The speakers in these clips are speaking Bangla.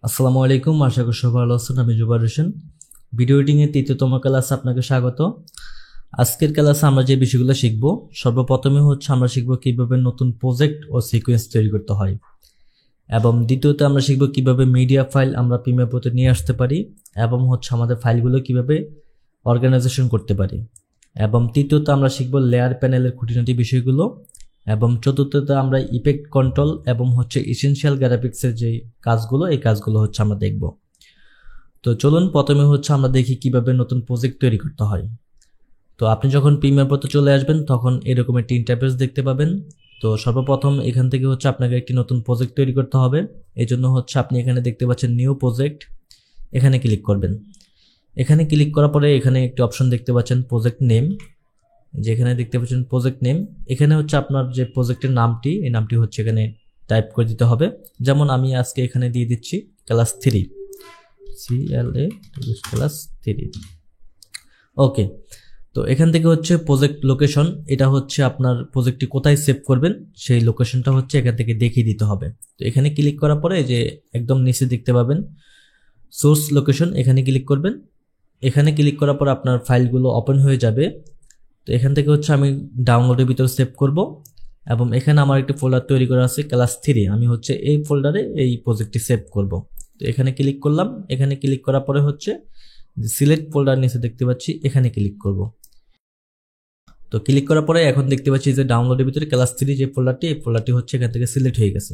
আসসালামু আলাইকুম, আশা করি সবাই ভালো আছেন। আমি জুবাইর হোসেন। ভিডিও এডিটিং এর তৃতীয়তম ক্লাসে আপনাকে স্বাগত। আজকের ক্লাসে আমরা যে বিষয়গুলো শিখব, সর্বপ্রথমে হচ্ছে আমরা শিখব কিভাবে নতুন প্রজেক্ট ও সিকোয়েন্স তৈরি করতে হয়, এবং দ্বিতীয়ত আমরা শিখব কিভাবে মিডিয়া ফাইল আমরা প্রিমিয়ার প্রোতে নিয়ে আসতে পারি, এবং হচ্ছে আমাদের ফাইলগুলো কিভাবে অর্গানাইজেশন করতে পারি, এবং তৃতীয়ত আমরা শিখব লেয়ার প্যানেলের খুঁটিনাটি বিষয়গুলো, এবং চতুর্থত আমরা ইফেক্ট কন্ট্রোল এবং হচ্ছে এসেনশিয়াল গ্রাফিক্সের যে কাজগুলো, এই কাজগুলো হচ্ছে আমরা দেখব। তো চলুন প্রথমে হচ্ছে আমরা দেখি কিভাবে নতুন প্রজেক্ট তৈরি করতে হয়। তো আপনি যখন প্রিমিয়ার প্রোতে চলে আসবেন তখন এরকম একটি ইন্টারফেস দেখতে পাবেন। তো সর্বপ্রথম এখান থেকে হচ্ছে আপনাকে একটি নতুন প্রজেক্ট তৈরি করতে হবে। এই জন্য হচ্ছে আপনি এখানে দেখতে পাচ্ছেন নিউ প্রজেক্ট, এখানে ক্লিক করবেন। এখানে ক্লিক করার পরে এখানে একটি অপশন দেখতে পাচ্ছেন প্রজেক্ট নেম, যেখানে দেখতে পাচ্ছেন প্রজেক্ট নেম। এখানে হচ্ছে আপনার যে প্রজেক্টের নামটি, এই নামটি হচ্ছে এখানে টাইপ করে দিতে হবে। যেমন আমি আজকে এখানে দিয়ে দিচ্ছি ক্লাস 3, CLA ক্লাস 3। ওকে, তো এখান থেকে হচ্ছে প্রজেক্ট লোকেশন, এটা হচ্ছে আপনার প্রজেক্টটি কোথায় সেভ করবেন সেই লোকেশনটা হচ্ছে এখান থেকে দেখিয়ে দিতে হবে। তো এখানে ক্লিক করার পরে যে একদম নিচে দেখতে পাবেন সোর্স লোকেশন, এখানে ক্লিক করবেন। এখানে ক্লিক করার পর আপনার ফাইলগুলো ওপেন হয়ে যাবে। তো এখান থেকে হচ্ছে আমি ডাউনলোডের ভিতরে সেভ করব, এবং এখানে আমার একটি ফোল্ডার তৈরি করা আছে ক্লাস 3, আমি হচ্ছে এই ফোল্ডারে এই প্রজেক্টটি সেভ করব। তো এখানে ক্লিক করলাম। এখানে ক্লিক করার পরে হচ্ছে সিলেক্ট ফোল্ডার নিচে দেখতে পাচ্ছি, এখানে ক্লিক করব। তো ক্লিক করার পরে এখন দেখতে পাচ্ছি যে ডাউনলোডের ভিতরে ক্লাস 3 যে ফোল্ডারটি, এই ফোল্ডারটি হচ্ছে এখান থেকে সিলেক্ট হয়ে গেছে।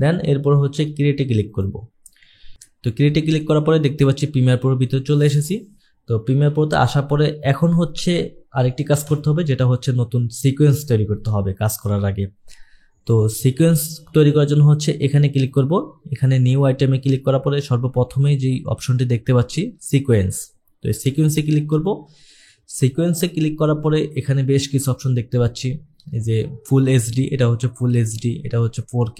দেন এরপর হচ্ছে ক্রিয়েটে ক্লিক করব। তো ক্রিয়েটে ক্লিক করার পরে দেখতে পাচ্ছি প্রিমিয়ার প্রোর ভিতরে চলে এসেছি। তো প্রিমিয়ার প্রোতে আসার পরে এখন হচ্ছে আরেকটি কাজ করতে হবে, যেটা হচ্ছে নতুন সিকোয়েন্স তৈরি করতে হবে কাজ করার আগে। তো সিকোয়েন্স তৈরি করার জন্য হচ্ছে এখানে ক্লিক করব। এখানে নিউ আইটেমে ক্লিক করার পরে সর্বপ্রথমেই যে অপশনটি দেখতে পাচ্ছি সিকোয়েন্স, তো এই সিকোয়েন্সে ক্লিক করব। সিকোয়েন্সে ক্লিক করার পরে এখানে বেশ কিছু অপশন দেখতে পাচ্ছি, এই যে ফুল এইচডি, এটা হচ্ছে ফুল এইচডি, এটা হচ্ছে 4K।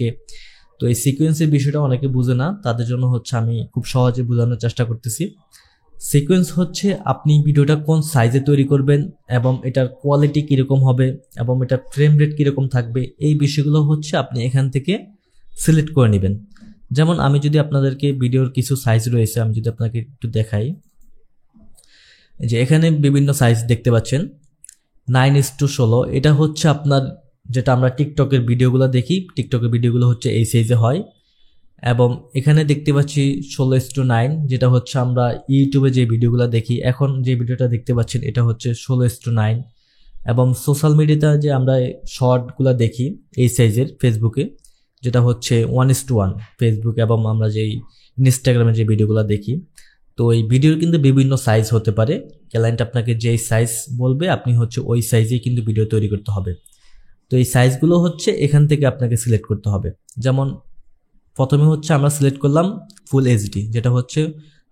তো এই সিকোয়েন্সের বিষয়টা অনেকে বুঝে না, তাদের জন্য হচ্ছে আমি খুব সহজে বোঝানোর চেষ্টা করতেছি। সিকোয়েন্স হচ্ছে আপনি ভিডিওটা কোন সাইজে তৈরি করবেন, এবং এটার কোয়ালিটি কীরকম হবে, এবং এটার ফ্রেম রেট কীরকম থাকবে, এই বিষয়গুলো হচ্ছে আপনি এখান থেকে সিলেক্ট করে নেবেন। যেমন আমি যদি আপনাদেরকে ভিডিওর কিছু সাইজ রয়েছে, আমি যদি আপনাকে একটু দেখাই, যে এখানে বিভিন্ন সাইজ দেখতে পাচ্ছেন 9:16, এটা হচ্ছে আপনার যেটা আমরা টিকটকের ভিডিওগুলো দেখি, টিকটকের ভিডিওগুলো হচ্ছে এই সাইজে হয়। এবং এখানে দেখতে পাচ্ছি 16:9, যেটা হচ্ছে আমরা ইউটিউবে যে ভিডিওগুলো দেখি, এখন যে ভিডিওটা দেখতে পাচ্ছেন এটা হচ্ছে 16:9। এবং সোশ্যাল মিডিয়াতে যে আমরা শর্টগুলো দেখি এই সাইজের ফেসবুকে, যেটা হচ্ছে 1:1 ফেসবুক, এবং আমরা যেই ইনস্টাগ্রামে যে ভিডিওগুলো দেখি। তো এই ভিডিওর কিন্তু বিভিন্ন সাইজ হতে পারে, ক্লায়েন্ট আপনাকে যেই সাইজ বলবে আপনি হচ্ছে ওই সাইজেই কিন্তু ভিডিও তৈরি করতে হবে। তো এই সাইজগুলো হচ্ছে এখান থেকে আপনাকে সিলেক্ট করতে হবে। যেমন প্রথমে হচ্ছে আমরা সিলেক্ট করলাম ফুল এইচডি, যেটা হচ্ছে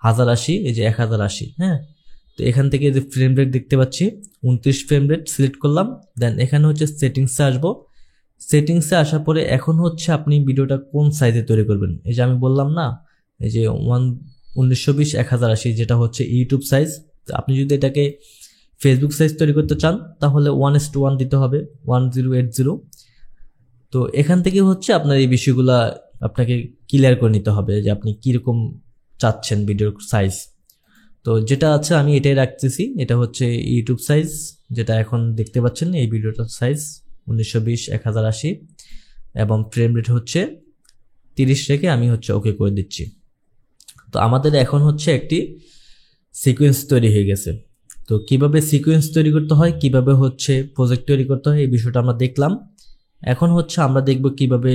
1080, এই যে 1080, হ্যাঁ। তো এখান থেকে যে ফ্রেম রেট দেখতে পাচ্ছি 29 ফ্রেম রেট সিলেক্ট করলাম। দেন এখানে হচ্ছে সেটিংসে আসবো। সেটিংসে আসার পরে এখন হচ্ছে আপনি ভিডিওটা কোন সাইজে তৈরি করবেন, এই যে আমি বললাম না, এই যে 1920x1080, যেটা হচ্ছে ইউটিউব সাইজ। তো আপনি যদি এটাকে ফেসবুক সাইজ তৈরি করতে চান তাহলে 1:1 দিতে হবে, 1080। তো এখান থেকে হচ্ছে আপনার এই বিষয়গুলা আপনাকে ক্লিয়ার করে নিতে হবে যে আপনি কীরকম চাচ্ছেন ভিডিওর সাইজ। তো যেটা আছে আমি এটাই রাখতেছি, এটা হচ্ছে ইউটিউব সাইজ, যেটা এখন দেখতে পাচ্ছেন এই ভিডিওটার সাইজ 1920x1080, এবং ফ্রেম রেট হচ্ছে 30 রেখে আমি হচ্ছে ওকে করে দিচ্ছি। তো আমাদের এখন হচ্ছে একটি সিকোয়েন্স তৈরি হয়ে গেছে। তো কিভাবে সিকোয়েন্স তৈরি করতে হয়, কিভাবে হচ্ছে প্রজেক্ট তৈরি করতে হয়, এই বিষয়টা আমরা দেখলাম। এখন হচ্ছে আমরা দেখব কিভাবে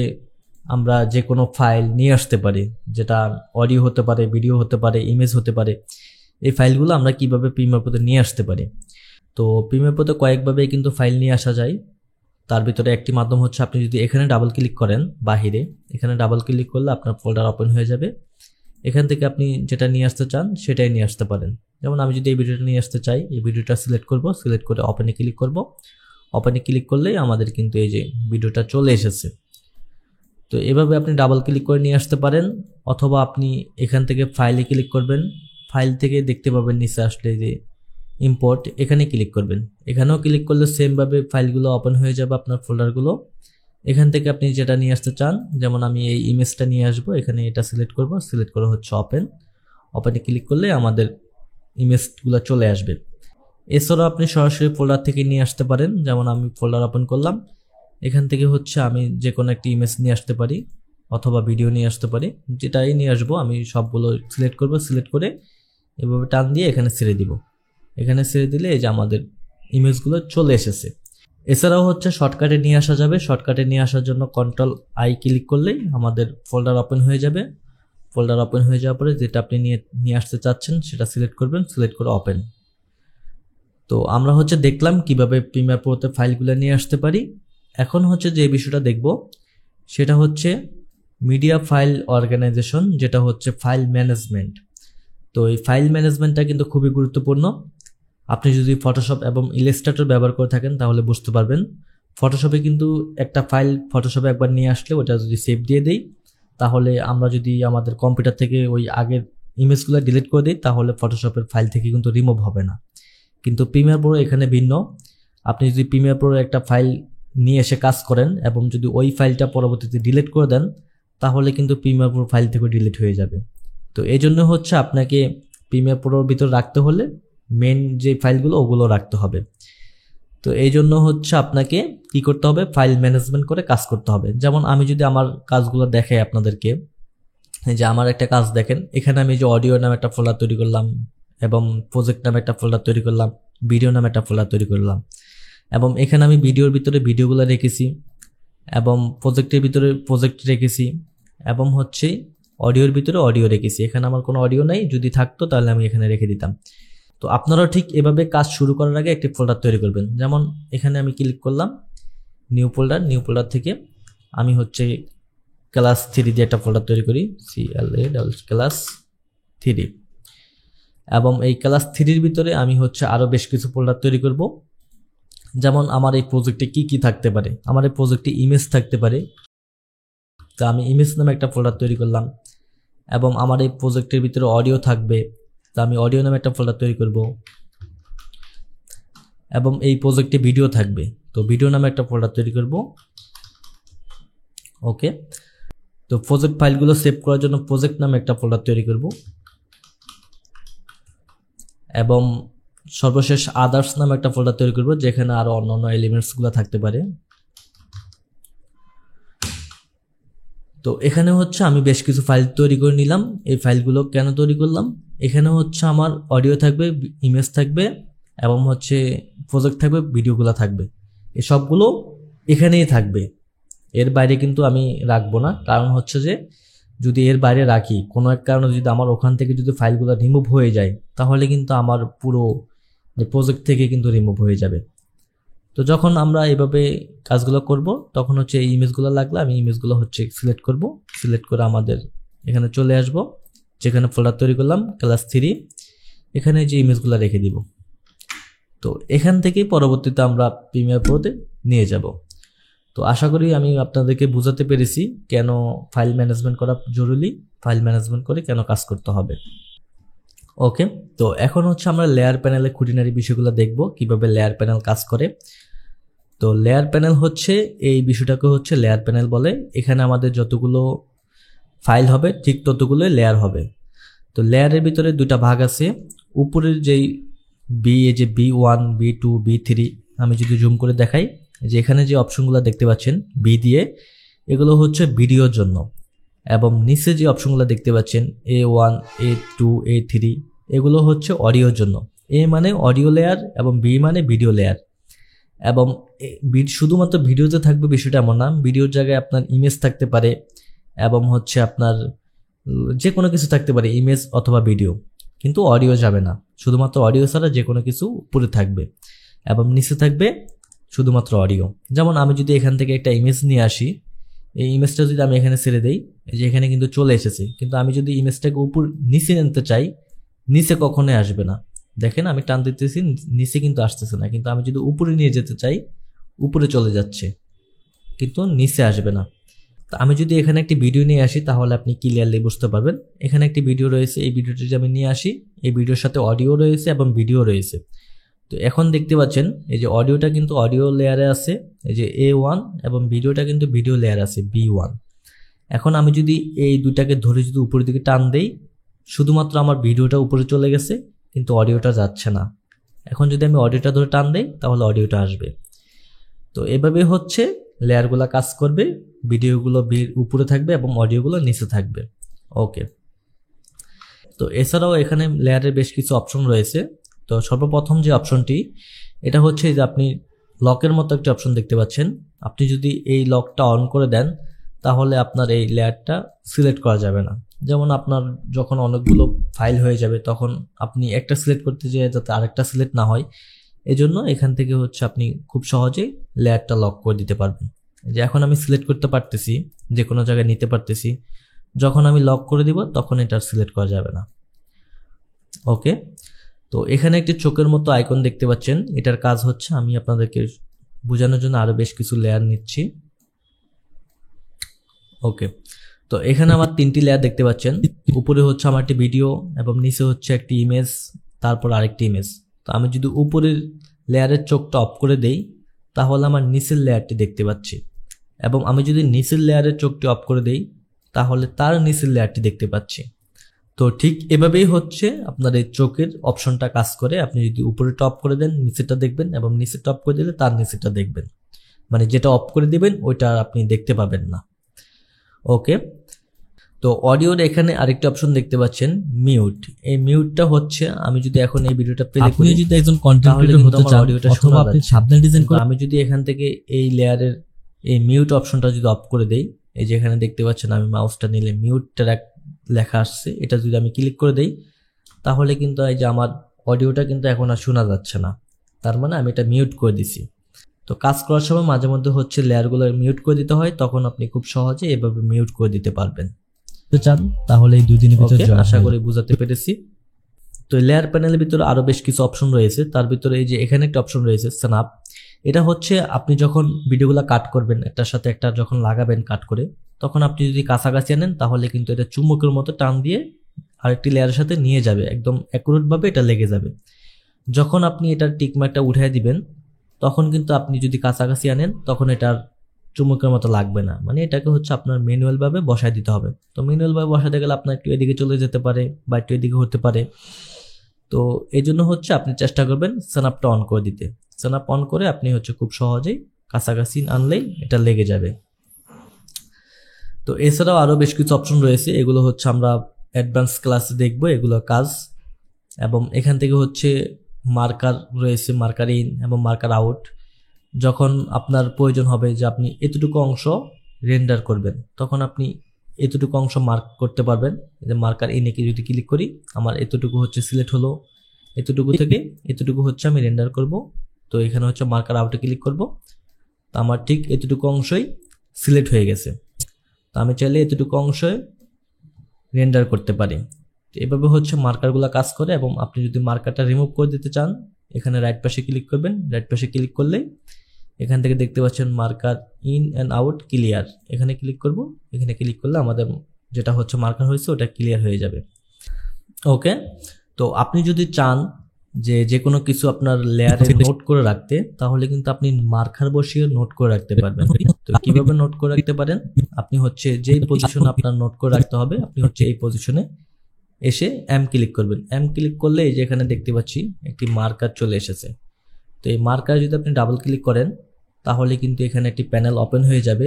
আমরা যে কোনো ফাইল নিয়ে আসতে পারি, যেটা অডিও হতে পারে, ভিডিও হতে পারে, ইমেজ হতে পারে। এই ফাইলগুলো আমরা কিভাবে প্রিমিয়ার প্রোতে নিয়ে আসতে পারি। তো প্রিমিয়ার প্রোতে কয়েকভাবে কিন্তু ফাইল নিয়ে আসা যায়। তার ভিতরে একটি মাধ্যম হচ্ছে আপনি যদি এখানে ডাবল ক্লিক করেন বাহিরে, এখানে ডাবল ক্লিক করলে আপনার ফোল্ডার ওপেন হয়ে যাবে। এখান থেকে আপনি যেটা নিয়ে আসতে চান সেটাই নিয়ে আসতে পারেন। যেমন আমি যদি এই ভিডিওটা নিয়ে আসতে চাই, এই ভিডিওটা সিলেক্ট করব, সিলেক্ট করে ওপেনে ক্লিক করব। ওপেনে ক্লিক করলেই আমাদের কিন্তু এই যে ভিডিওটা চলে এসেছে। তো এভাবে আপনি ডাবল ক্লিক করে নিয়ে আসতে পারেন, অথবা আপনি এখান থেকে ফাইলে ক্লিক করবেন, ফাইল থেকে দেখতে পাবেন নিচে আসলে যে ইম্পোর্ট, এখানে ক্লিক করবেন। এখানেও ক্লিক করলে সেমভাবে ফাইলগুলো ওপেন হয়ে যাবে আপনার ফোল্ডারগুলো। এখান থেকে আপনি যেটা নিয়ে আসতে চান, যেমন আমি এই ইমেজটা নিয়ে আসবো, এখানে এটা সিলেক্ট করব, সিলেক্ট করে হচ্ছে ওপেনে ক্লিক করলে আমাদের ইমেজগুলো চলে আসবে। এছাড়াও আপনি সরাসরি ফোল্ডার থেকে নিয়ে আসতে পারেন, যেমন আমি ফোল্ডার ওপেন করলাম, এখান থেকে হচ্ছে আমি যে কোনো একটি ইমেজ নিয়ে আসতে পারি অথবা ভিডিও নিয়ে আসতে পারি, যেটাই নিয়ে আসবো আমি সবগুলো সিলেক্ট করব, সিলেক্ট করে এভাবে টান দিয়ে এখানে ছেড়ে দিব। এখানে ছেড়ে দিলে এই যে আমাদের ইমেজগুলো চলে এসেছে। এছাড়াও হচ্ছে শর্টকাটে নিয়ে আসা যাবে। শর্টকাটে নিয়ে আসার জন্য Ctrl+I ক্লিক করলেই আমাদের ফোল্ডার ওপেন হয়ে যাবে। ফোল্ডার ওপেন হয়ে যাওয়ার পরে যেটা আপনি নিয়ে আসতে চাচ্ছেন সেটা সিলেক্ট করবেন, সিলেক্ট করে ওপেন। তো আমরা হচ্ছে দেখলাম কিভাবে প্রিমিয়ার প্রোতে ফাইলগুলো নিয়ে আসতে পারি। এখন হচ্ছে যে বিষয়টা দেখব সেটা হচ্ছে মিডিয়া ফাইল অর্গানাইজেশন, যেটা হচ্ছে ফাইল ম্যানেজমেন্ট। তো এই ফাইল ম্যানেজমেন্টটা কিন্তু খুবই গুরুত্বপূর্ণ। আপনি যদি ফটোশপ এবং ইলাস্ট্রেটর ব্যবহার করে থাকেন তাহলে বুঝতে পারবেন। ফটোশপে কিন্তু একটা ফাইল ফটোশপে একবার নিয়ে আসলে ওটা যদি সেভ দিয়ে দেই, তাহলে আমরা যদি আমাদের কম্পিউটার থেকে ওই আগের ইমেজগুলো ডিলিট করে দিই তাহলে ফটোশপের ফাইল থেকে কিন্তু রিমুভ হবে না। কিন্তু প্রিমিয়ার প্রো এখানে ভিন্ন। আপনি যদি প্রিমিয়ার প্রো একটা ফাইল নিয়ে এসে কাজ করেন এবং যদি ওই ফাইলটা পরবর্তীতে ডিলিট করে দেন তাহলে কিন্তু প্রিমিয়ার প্রো ফাইল থেকে ডিলিট হয়ে যাবে। তো এই জন্য হচ্ছে আপনাকে প্রিমিয়ার প্রোর ভিতর রাখতে হলে মেন যে ফাইলগুলো ওগুলো রাখতে হবে। তো এই জন্য হচ্ছে আপনাকে কি করতে হবে, ফাইল ম্যানেজমেন্ট করে কাজ করতে হবে। যেমন আমি যদি আমার কাজগুলো দেখাই আপনাদেরকে, এই যে আমার একটা কাজ দেখেন, এখানে আমি যে অডিও নামে একটা ফোল্ডার তৈরি করলাম এবং প্রজেক্ট নামে একটা ফোল্ডার তৈরি করলাম, ভিডিও নামে একটা ফোল্ডার তৈরি করলাম এবং এখানে আমি ভিডিওর ভিতরে ভিডিওগুলো রেখেছি এবং প্রজেক্টের ভিতরে প্রজেক্ট রেখেছি এবং হচ্ছে অডিওর ভিতরে অডিও রেখেছি। এখানে আমার কোনো অডিও নাই, যদি থাকতো তাহলে আমি এখানে রেখে দিতাম। তো আপনারাও ঠিক এভাবে কাজ শুরু করার আগে একটি ফোল্ডার তৈরি করবেন। যেমন এখানে আমি ক্লিক করলাম নিউ ফোল্ডার থেকে আমি হচ্ছে ক্লাস 3 দিয়ে একটা ফোল্ডার তৈরি করি, ক্লাস 3, এবং এই ক্লাস 3-র ভিতরে আমি হচ্ছে আরও বেশ কিছু ফোল্ডার তৈরি করব। যেমন আমার এই প্রজেক্টে কি কি থাকতে পারে, আমার এই প্রজেক্টে ইমেজ থাকতে পারে, তো আমি ইমেজ নামে একটা ফোল্ডার তৈরি করলাম। এবং আমার এই প্রজেক্টের ভিতরে অডিও থাকবে, তো আমি অডিও নামে একটা ফোল্ডার তৈরি করব। এবং এই প্রজেক্টে ভিডিও থাকবে, তো ভিডিও নামে একটা ফোল্ডার তৈরি করব। ওকে, তো প্রজেক্ট ফাইলগুলো সেভ করার জন্য প্রজেক্ট নামে একটা ফোল্ডার তৈরি করব এবং সর্বশেষ আদার্স নামে একটা ফোল্ডার তৈরি করব, যেখানে আরো অন্যান্য এলিমেন্টসগুলো থাকতে পারে। তো এখানে হচ্ছে আমি বেশ কিছু ফাইল তৈরি করে নিলাম। এই ফাইলগুলো কেন তৈরি করলাম, এখানে হচ্ছে আমার অডিও থাকবে, ইমেজ থাকবে এবং হচ্ছে প্রজেক্ট থাকবে, ভিডিওগুলো থাকবে, এই সবগুলো এখানেই থাকবে। এর বাইরে কিন্তু আমি রাখবো না, কারণ হচ্ছে যে যদি এর বাইরে রাখি কোনো এক কারণে যদি আমার ওখান থেকে যদি ফাইলগুলো রিমুভ হয়ে যায় তাহলে কিন্তু আমার পুরো প্রজেক্ট থেকে কিন্তু রিমুভ হয়ে যাবে। তো যখন আমরা এভাবে কাজগুলো করব তখন হচ্ছে এই ইমেজগুলো লাগলে আমি ইমেজগুলো হচ্ছে সিলেক্ট করব, সিলেক্ট করে আমাদের এখানে চলে আসব, যেখানে ফোল্ডার তৈরি করলাম ক্লাস 3, এখানে যে ইমেজগুলো রেখে দিব। তো এখান থেকেই পরবর্তীতে আমরা প্রিমিয়ার প্রোতে নিয়ে যাব। তো আশা করি আমি আপনাদেরকে বোঝাতে পেরেছি কেন ফাইল ম্যানেজমেন্ট করা জরুরি, ফাইল ম্যানেজমেন্ট করে কেন কাজ করতে হবে। ওকে, তো এখন হচ্ছে আমরা লেয়ার প্যানেলে খুঁটিনাটি বিষয়গুলো দেখব, কিভাবে লেয়ার প্যানেল কাজ করে। তো লেয়ার প্যানেল হচ্ছে এই বিষয়টাকে হচ্ছে লেয়ার প্যানেল বলে। এখানে আমাদের যতগুলো ফাইল হবে ঠিক ততগুলোই লেয়ার হবে। তো লেয়ারের ভিতরে দুইটা ভাগ আছে। উপরের যেই B1, B2, B3, আমি যদি জুম করে দেখাই যে এখানে যে অপশনগুলো দেখতে পাচ্ছেন বি দিয়ে, এগুলো হচ্ছে ভিডিওর জন্য, এবং নিচে যে অপশনগুলো দেখতে পাচ্ছেন A1, A2, A3, এগুলো হচ্ছে অডিওর জন্য। এ মানে অডিও লেয়ার এবং বি মানে ভিডিও লেয়ার। এবং শুধুমাত্র ভিডিওতে থাকবে বিষয়টা এমন না, ভিডিওর জায়গায় আপনার ইমেজ থাকতে পারে এবং হচ্ছে আপনার যে কোনো কিছু থাকতে পারে, ইমেজ অথবা ভিডিও, কিন্তু অডিও যাবে না। শুধুমাত্র অডিও ছাড়া যে কোনো কিছু উপরে থাকবে এবং নিচে থাকবে শুধুমাত্র অডিও। যেমন আমি যদি এখান থেকে একটা ইমেজ নিয়ে আসি, এই ইমেজটা যদি আমি এখানে ছেড়ে দেই, যে এখানে কিন্তু চলে এসেছে, কিন্তু আমি যদি ইমেজটাকে নিচে নিতে চাই, নিচে কখনোই আসবে না। দেখেন আমি টান দিতেছি, নিচে কিন্তু আসতেছে না, কিন্তু আমি যদি উপরে নিয়ে যেতে চাই উপরে চলে যাচ্ছে, কিন্তু নিচে আসবে না। তো আমি যদি এখানে একটি ভিডিও নিয়ে আসি তাহলে আপনি ক্লিয়ারলি বুঝতে পারবেন। এখানে একটি ভিডিও রয়েছে, এই ভিডিওটি যদি আমি নিয়ে আসি, এই ভিডিওর সাথে অডিও রয়েছে এবং ভিডিও রয়েছে। তো তো এখন দেখতে পাচ্ছেন এই যে অডিওটা কিন্তু অডিও লেয়ারে আছে, এই যে A1, এবং ভিডিওটা কিন্তু ভিডিও লেয়ার আছে B1। এখন আমি যদি এই দুটাকে ধরে যদি উপরের দিকে টান দেই, শুধুমাত্র আমার ভিডিওটা উপরে চলে গেছে কিন্তু অডিওটা যাচ্ছে না। এখন যদি আমি অডিওটা ধরে টান দেই তাহলে অডিওটা আসবে। তো এভাবে হচ্ছে লেয়ারগুলো কাজ করবে, ভিডিওগুলো উপরে থাকবে এবং অডিওগুলো নিচে থাকবে। ওকে, তো এছাড়াও এখানে লেয়ারের বেশ কিছু অপশন রয়েছে। তো সর্বপ্রথম যে অপশনটি, এটা হচ্ছে যে আপনি লকের মতো একটা অপশন দেখতে পাচ্ছেন। আপনি যদি এই লকটা অন করে দেন তাহলে আপনার এই লেয়ারটা সিলেক্ট করা যাবে না। যেমন আপনার যখন অনেকগুলো ফাইল হয়ে যাবে তখন আপনি একটা সিলেক্ট করতে যেয়ে যাতে আরেকটা সিলেক্ট না হয়, এজন্য এখান থেকে হচ্ছে আপনি খুব সহজেই লেয়ারটা লক করে দিতে পারবেন। যে এখন আমি সিলেক্ট করতে পারতেছি, যে কোনো জায়গায় নিতে পারতেছি, যখন আমি লক করে দিব তখন এটা সিলেক্ট করা যাবে না। ওকে, তো এখানে একটি চোখের মতো আইকন দেখতে পাচ্ছেন। এটার কাজ হচ্ছে, আমি আপনাদেরকে বোঝানোর জন্য আরো বেশ কিছু লেয়ার নিচ্ছি। ওকে, তো এখানে আমার 3টি লেয়ার দেখতে পাচ্ছেন। উপরে হচ্ছে আমার একটি ভিডিও এবং নিচে হচ্ছে একটি ইমেজ, তারপর আরেকটি ইমেজ। তো আমি যদি উপরের লেয়ারের চোখটা অফ করে দেই তাহলে আমার নিচের লেয়ারটি দেখতে পাচ্ছি, এবং আমি যদি নিচের লেয়ারের চোখটি অফ করে দেই তাহলে তার নিচের লেয়ারটি দেখতে পাচ্ছি। তো ঠিক এভাবেই হচ্ছে আপনার এই চোখের অপশনটা কাজ করে। আপনি যদি উপরে টপ করে দেন নিচেরটা দেখবেন, এবং নিচে টপ করে দিলে তার নিচেরটা দেখবেন। মানে যেটা অফ করে দিবেন ওইটা আপনি দেখতে পাবেন না। ওকে, তো অডিওর এখানে আরেকটা অপশন দেখতে পাচ্ছেন, মিউট। এই মিউটটা হচ্ছে, আমি যদি এখন এই ভিডিওটা প্লে করি, আপনি যদি একজন কন্টেন্ট ক্রিয়েটর হতে চান অথবা আপনি সাবধান ডিজাইন করেন, আমি যদি এখান থেকে এই লেয়ারের এই মিউট অপশনটা যদি অফ করে দেই, এই যে এখানে দেখতে পাচ্ছেন আমি মাউসটা নিলে মিউট ট্র্যাক লেখা আসছে, এটা যদি আমি ক্লিক করে দেই তাহলে কিন্তু এই যে আমার অডিওটা কিন্তু এখন আর শোনা যাচ্ছে না। তার মানে আমি এটা মিউট করে দিছি। তো কাজ করার সময় মাঝে মধ্যে হচ্ছে লেয়ারগুলো মিউট করে দিতে হয়, তখন আপনি খুব সহজে এভাবে মিউট করে দিতে পারবেন। চান তাহলে এই 2 দিনের ভিতরে আশা করি বুঝাতে পেরেছি। তো লেয়ার প্যানেলের ভিতরে আরো বেশ কিছু অপশন রয়েছে। তার ভিতরে এই যে এখানে একটা অপশন রয়েছে স্ন্যাপ। এটা হচ্ছে আপনি যখন ভিডিওগুলো কাট করবেন, একটার সাথে একটা যখন লাগাবেন কাট করে, তখন আপনি যদি কাছাকাছি আনেন তাহলে কিন্তু এটা চুম্বকের মতো টান দিয়ে আরেকটি লেয়ারের সাথে নিয়ে যাবে, একদম অ্যাকুরেট ভাবে এটা লেগে যাবে। যখন আপনি এটার টিকমার্কটা উঠিয়ে দিবেন তখন কিন্তু আপনি যদি কাছাকাছি আনেন তখন এটার চুম্বকের মতো লাগবে না। মানে এটাকে হচ্ছে আপনার ম্যানুয়াল ভাবে বসায় দিতে হবে। তো ম্যানুয়াল ভাবে বসাতে গেলে আপনার একটু এদিকে চলে যেতে পারে বা একটু এদিকে হতে পারে। তো এই জন্য হচ্ছে আপনি চেষ্টা করবেন স্ন্যাপটা অন করে দিতে। স্ন্যাপ অন করে আপনি হচ্ছে খুব সহজেই কাছাকাছি আনলেই এটা লেগে যাবে। তো এছাড়াও আরো বেশ কিছু অপশন রয়েছে, এগুলো হচ্ছে আমরা অ্যাডভান্স ক্লাসে দেখবো এগুলো কাজ। এবং এখান থেকে হচ্ছে মার্কার রয়েছে, মার্কার ইন এবং মার্কার আউট। যখন আপনার প্রয়োজন হবে যে আপনি এতটুকু অংশ রেন্ডার করবেন, তখন আপনি এতটুকু অংশ মার্ক করতে পারবেন। যে মার্কার ইনে কি যদি ক্লিক করি, আমার এতটুকু হচ্ছে সিলেক্ট হলো, এতটুকু থেকে এতটুকু হচ্ছে আমি রেন্ডার করব। তো এখানে হচ্ছে মার্কার আউটে ক্লিক করব, তো আমার ঠিক এতটুকু অংশই সিলেক্ট হয়ে গেছে। তো আমি চাইলে এতটুকু অংশে রেন্ডার করতে পারি। তো এভাবে হচ্ছে মার্কারগুলো কাজ করে। এবং আপনি যদি মার্কারটা রিমুভ করে দিতে চান, এখানে রাইট পাশে ক্লিক করবেন। রাইট পাশে ক্লিক করলে এখান থেকে দেখতে পাচ্ছেন marker in and out clear, এখানে ক্লিক করব। এখানে ক্লিক করলে আমাদের যেটা হচ্ছে মার্কার হয়েছে ওটা ক্লিয়ার হয়ে যাবে। ওকে, তো আপনি যদি চান যে কোনো কিছু আপনার লেয়ারে নোট করে রাখতে, তাহলে কিন্তু আপনি মার্কার বসিয়ে নোট করে রাখতে পারবেন। তো কিভাবে নোট করে রাখতে পারেন, আপনি হচ্ছে যেই পজিশনে আপনার নোট করে রাখতে হবে, আপনি হচ্ছে এই পজিশনে এসে এম ক্লিক করবেন। এম ক্লিক করলে এই যে এখানে দেখতে পাচ্ছি একটি মার্কার চলে এসেছে। তো এই মার্কার যদি আপনি ডাবল ক্লিক করেন তাহলে কিন্তু এখানে একটি প্যানেল ওপেন হয়ে যাবে।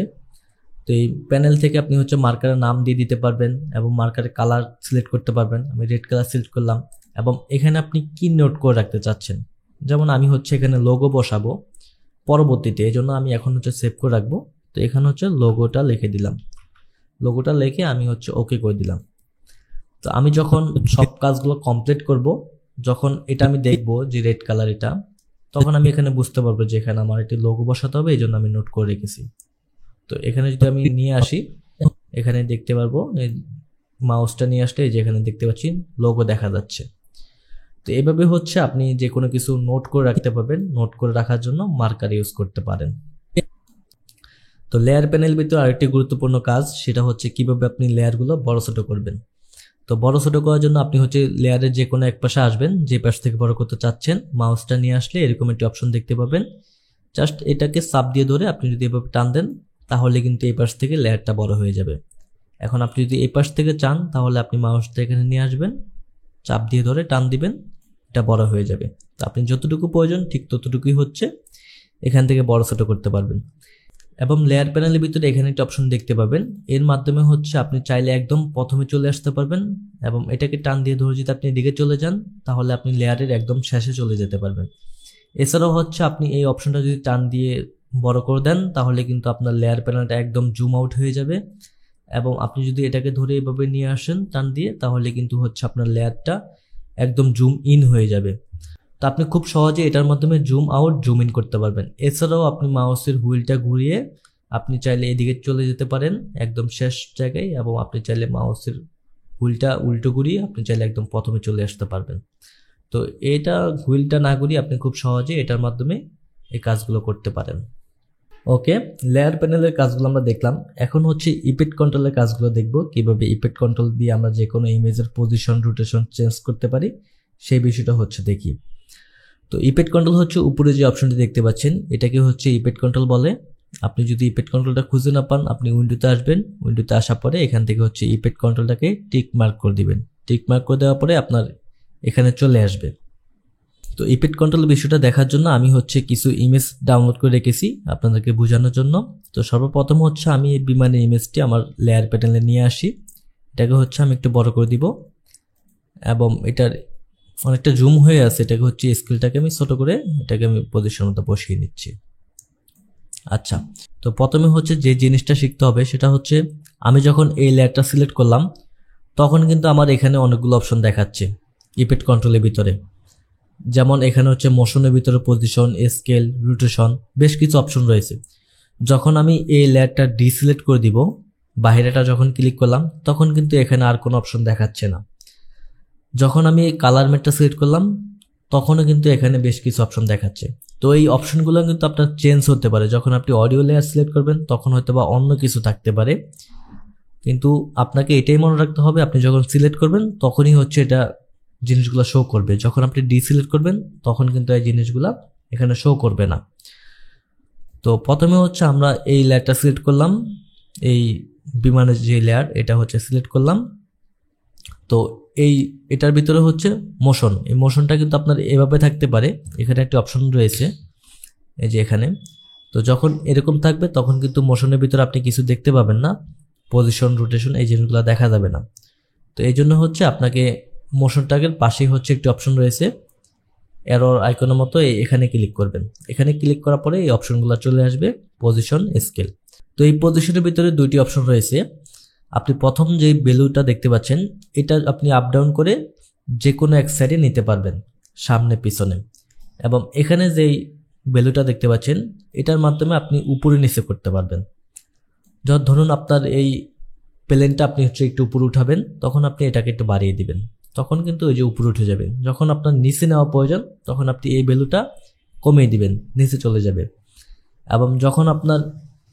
তো এই প্যানেল থেকে আপনি হচ্ছে মার্কারের নাম দিয়ে দিতে পারবেন এবং মার্কারের কালার সিলেক্ট করতে পারবেন। আমি রেড কালার সিলেক্ট করলাম, এবং এখানে আপনি কি নোট করে রাখতে চাচ্ছেন। যেমন আমি হচ্ছে এখানে লোগো বসাবো পরবর্তীতে, এই জন্য আমি এখন হচ্ছে সেভ করে রাখবো। তো এখানে হচ্ছে লোগোটা লিখে দিলাম, লোগোটা লিখে আমি হচ্ছে ওকে করে দিলাম। তো আমি যখন সব কাজগুলো কমপ্লিট করব, যখন এটা আমি দেখব যে রেড কালার এটা, তখন আমি এখানে বুঝতে পারবো যে এখানে আমার একটি লোগো বসাতে হবে, এই জন্য আমি নোট করে রেখেছি। তো এখানে যদি আমি নিয়ে আসি, এখানে দেখতে পারবো মাউসটা নিয়ে আসলে যে এখানে দেখতে পাচ্ছি লোগো দেখা যাচ্ছে। তো এভাবে হচ্ছে আপনি যে কোনো কিছু নোট করে রাখতে পারবেন। নোট করে রাখার জন্য মার্কার ইউজ করতে পারেন। তো লেয়ার প্যানেল ভিতরে আরেকটি গুরুত্বপূর্ণ কাজ, সেটা হচ্ছে কিভাবে আপনি লেয়ারগুলো বড় ছোট করবেন। তো বড় ছোট করার জন্য আপনি হচ্ছে লেয়ারের যে কোনো এক পাশে আসবেন, যে পাশ থেকে বড় করতে চাচ্ছেন, মাউসটা নিয়ে আসলে এরকম একটি অপশন দেখতে পাবেন। জাস্ট এটাকে চাপ দিয়ে ধরে আপনি যদি এভাবে টান দেন তাহলে কিন্তু এই পাশ থেকে লেয়ারটা বড় হয়ে যাবে। এখন আপনি যদি এই পাশ থেকে চান তাহলে আপনি মাউসটা এখানে নিয়ে আসবেন, চাপ দিয়ে ধরে টান দিবেন, এটা বড় হয়ে যাবে। তো আপনি যতটুকু প্রয়োজন ঠিক ততটুকুই হচ্ছে এখান থেকে বড় ছোট করতে পারবেন। এবং লেয়ার প্যানেলের ভিতরে এখানে একটা অপশন দেখতে পাবেন, এর মাধ্যমে হচ্ছে আপনি চাইলে একদম প্রথমে চলে আসতে পারবেন এবং এটাকে টান দিয়ে ধরে যদি আপনি এদিকে চলে যান তাহলে আপনি লেয়ারের একদম শেষে চলে যেতে পারবেন। এছাড়াও হচ্ছে আপনি এই অপশনটা যদি টান দিয়ে বড় করে দেন তাহলে কিন্তু আপনার লেয়ার প্যানেলটা একদম জুম আউট হয়ে যাবে এবং আপনি যদি এটাকে ধরে এভাবে নিয়ে আসেন টান দিয়ে তাহলে কিন্তু হচ্ছে আপনার লেয়ারটা একদম জুম ইন হয়ে যাবে। তো আপনি খুব সহজে এটার মাধ্যমে জুম আউট জুম ইন করতে পারবেন। এছাড়াও আপনি মাউসের হুইলটা ঘুরিয়ে আপনি চাইলে এদিকে চলে যেতে পারেন একদম শেষ জায়গায়, এবং আপনি চাইলে মাউসের হুইলটা উল্টো ঘুরিয়ে আপনি চাইলে একদম প্রথমে চলে আসতে পারবেন। তো এটা হুইলটা না ঘুরিয়ে আপনি খুব সহজে এটার মাধ্যমে এই কাজগুলো করতে পারেন। ওকে, লেয়ার প্যানেলের কাজগুলো আমরা দেখলাম। এখন হচ্ছে ইফেক্ট কন্ট্রোলের কাজগুলো দেখব, কিভাবে ইফেক্ট কন্ট্রোল দিয়ে আমরা যে কোনো ইমেজের পজিশন রোটেশন চেঞ্জ করতে পারি সেই বিষয়টা হচ্ছে দেখি। তো ইফেক্ট কন্ট্রোল হচ্ছে উপরে যে অপশনটি দেখতে পাচ্ছেন এটাকে হচ্ছে ইফেক্ট কন্ট্রোল বলে। আপনি যদি ইফেক্ট কন্ট্রোলটা খুঁজে না পান আপনি উইন্ডোতে আসবেন, উইন্ডোতে আসার পরে এখান থেকে হচ্ছে ইফেক্ট কন্ট্রোলটাকে টিক মার্ক করে দিবেন। টিক মার্ক করে দেওয়ার পরে আপনার এখানে চলে আসবে। তো ইফেক্ট কন্ট্রোল বিষয়টা দেখার জন্য আমি হচ্ছে কিছু ইমেজ ডাউনলোড করে রেখেছি আপনাদেরকে বোঝানোর জন্য। তো সর্বপ্রথম হচ্ছে আমি এই বিমানের ইমেজটি আমার লেয়ার প্যানেলে নিয়ে আসি, এটাকে হচ্ছে আমি একটু বড় করে দিব এবং এটার অনেকটা জুম হয়ে আছে, এটাকে হচ্ছে স্কেলটাকে আমি ছোট করে এটাকে আমি পজিশন মতো বসিয়ে নিচ্ছি। আচ্ছা, তো প্রথমে হচ্ছে যে জিনিসটা শিখতে হবে সেটা হচ্ছে আমি যখন এই লেয়ারটা সিলেক্ট করলাম তখন কিন্তু আমার এখানে অনেকগুলো অপশন দেখাচ্ছে ইফেক্ট কন্ট্রোলের ভিতরে। যেমন এখানে হচ্ছে মোশনের ভিতরে পজিশন, স্কেল, রোটেশন, বেশ কিছু অপশন রয়েছে। যখন আমি এই লেয়ারটা ডিসিলেক্ট করে দিব, বাইরেটা যখন ক্লিক করলাম তখন কিন্তু এখানে আর কোনো অপশন দেখাচ্ছে না। যখন আমি এই কালার ম্যাটটা সিলেক্ট করলাম তখনও কিন্তু এখানে বেশ কিছু অপশন দেখাচ্ছে। তো এই অপশনগুলো কিন্তু আপনার চেঞ্জ হতে পারে। যখন আপনি অডিও লেয়ার সিলেক্ট করবেন তখন হয়তো বা অন্য কিছু থাকতে পারে, কিন্তু আপনাকে এটাই মনে রাখতে হবে আপনি যখন সিলেক্ট করবেন তখনই হচ্ছে এটা জিনিসগুলো শো করবে। যখন আপনি ডিসিলেক্ট করবেন তখন কিন্তু এই জিনিসগুলো এখানে শো করবে না। তো প্রথমে হচ্ছে আমরা এই লেয়ারটা সিলেক্ট করলাম, এই বিমানের যে লেয়ার এটা হচ্ছে সিলেক্ট করলাম। তো এটার ভিতরে হচ্ছে মোশন, এই মোশনটা কিন্তু আপনার এভাবে থাকতে পারে, এখানে একটা অপশন রয়েছে এই যে এখানে। তো যখন এরকম থাকবে তখন কিন্তু মোশনের ভিতরে আপনি কিছু দেখতে পাবেন না, পজিশন, রোটেশন এই জিনিসগুলো দেখা যাবে না। তো এই জন্য হচ্ছে আপনাকে মোশনটাকে পাশেই হচ্ছে একটি অপশন রয়েছে এরর আইকনের মতো, এখানে ক্লিক করবেন। এখানে ক্লিক করার পরে এই অপশনগুলো চলে আসবে, পজিশন, স্কেল। তো এই পজিশনের ভিতরে দুইটি অপশন রয়েছে। আপনি প্রথম যে ভ্যালুটা দেখতে পাচ্ছেন এটা আপনি আপ ডাউন করে যে কোনো এক সাইডে নিতে পারবেন, সামনে পিছনে। এবং এখানে যেই ভ্যালুটা দেখতে পাচ্ছেন এটার মাধ্যমে আপনি উপরে নিচে করতে পারবেন। ধরুন আপনার এই প্লেনটা আপনি হচ্ছে একটু উপরে উঠাবেন, তখন আপনি এটাকে একটু বাড়িয়ে দিবেন, তখন কিন্তু ওই যে উপরে উঠে যাবে। যখন আপনার নিচে নেওয়া প্রয়োজন তখন আপনি এই ভ্যালুটা কমিয়ে দিবেন, নিচে চলে যাবে। এবং যখন আপনার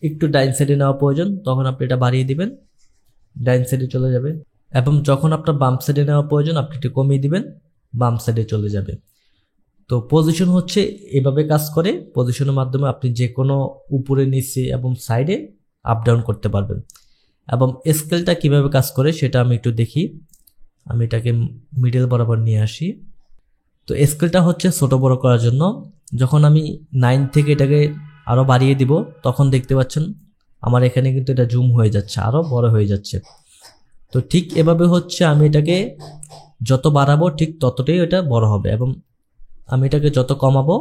একটু ডাইন সাইডে নেওয়া প্রয়োজন তখন আপনি এটা বাড়িয়ে দিবেন, ডাইন সাইডে চলে যাবে। এবং যখন আপনার বাম সাইডে নেওয়া প্রয়োজন আপনি একটু কমিয়ে দিবেন, বাম সাইডে চলে যাবে। তো পজিশন হচ্ছে এভাবে কাজ করে। পজিশনের মাধ্যমে আপনি যে কোনো উপরে, নিচে এবং সাইডে আপ ডাউন করতে পারবেন। এবং স্কেলটা কিভাবে কাজ করে সেটা আমি একটু দেখি। আমি এটাকে মিডল বরাবর নিয়ে আসি। তো স্কেলটা হচ্ছে ছোট বড় করার জন্য যখন আমি 9 থেকে এটাকে আরো বাড়িয়ে দিব তখন দেখতে পাচ্ছেন আমার এখানে কিন্তু এটা জুম হয়ে যাচ্ছে, আরো বড় হয়ে যাচ্ছে। তো ঠিক এভাবে হচ্ছে আমি এটাকে যত বাড়াবো ঠিক ততটাই এটা বড় হবে, এবং আমি এটাকে যত কমাবো